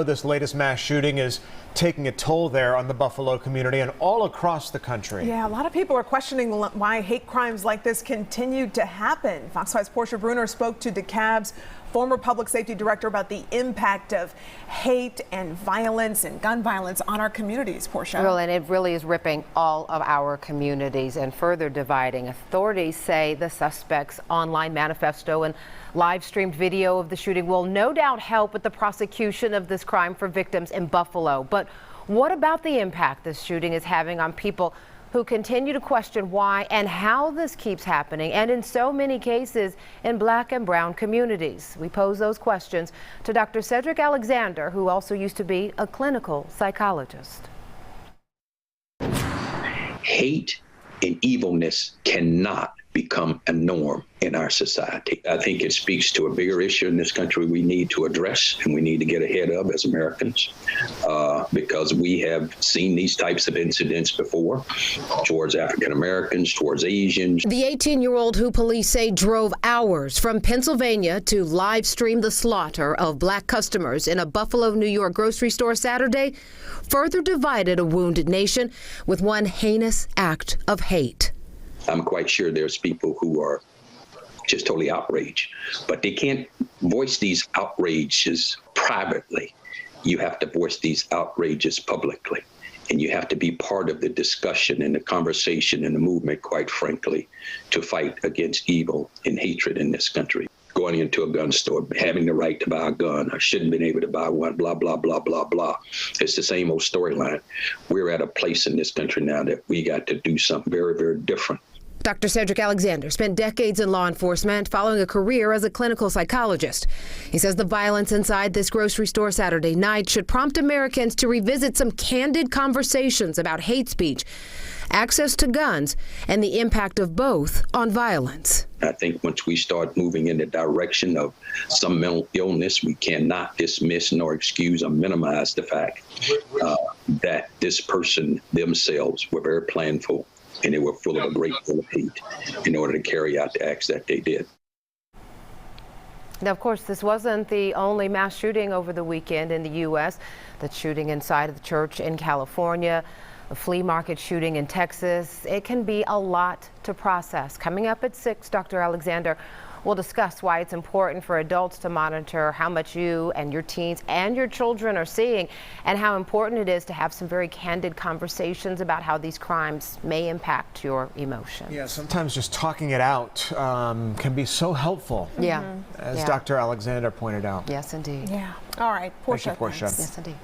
This latest mass shooting is taking a toll there on the Buffalo community and all across the country. Yeah, a lot of people are questioning why hate crimes like this continue to happen. Fox 5's Portia Bruner spoke to DeKalb's former public safety director about the impact of hate and violence and gun violence on our communities. Portia. Well, and it really is ripping all of our communities and further dividing. Authorities say the suspect's online manifesto and live streamed video of the shooting will no doubt help with the prosecution of this crime for victims in Buffalo. But what about the impact this shooting is having on people who continue to question why and how this keeps happening, and in so many cases in Black and brown communities? We pose those questions to Dr. Cedric Alexander, who also used to be a clinical psychologist. Hate and evilness cannot become a norm in our society. I think it speaks to a bigger issue in this country we need to address and we need to get ahead of as Americans, because we have seen these types of incidents before towards African Americans, towards Asians. The 18-year-old who police say drove hours from Pennsylvania to live stream the slaughter of Black customers in a Buffalo, New York grocery store Saturday further divided a wounded nation with one heinous act of hate. I'm quite sure there's people who are just totally outraged, but they can't voice these outrages privately. You have to voice these outrages publicly, and you have to be part of the discussion and the conversation and the movement, quite frankly, to fight against evil and hatred in this country. Going into a gun store, having the right to buy a gun, I shouldn't have been able to buy one, blah, blah, blah, blah, blah. It's the same old storyline. We're at a place in this country now that we got to do something very, very different. Dr. Cedric Alexander spent decades in law enforcement following a career as a clinical psychologist. He says the violence inside this grocery store Saturday night should prompt Americans to revisit some candid conversations about hate speech, access to guns, and the impact of both on violence. I think once we start moving in the direction of some mental illness, we cannot dismiss nor excuse or minimize the fact that this person themselves were very planful, and they were full of a great deal of hate in order to carry out the acts that they did. Now, of course, this wasn't the only mass shooting over the weekend in the U.S. The shooting inside of the church in California, a flea market shooting in Texas. It can be a lot to process. Coming up at 6, Dr. Alexander will discuss why it's important for adults to monitor how much you and your teens and your children are seeing, and how important it is to have some very candid conversations about how these crimes may impact your emotions. Yeah, sometimes just talking it out can be so helpful. Yeah. As Dr. Alexander pointed out. Yes, indeed. Yeah. All right, Portia. Thank you, Portia. Yes, indeed.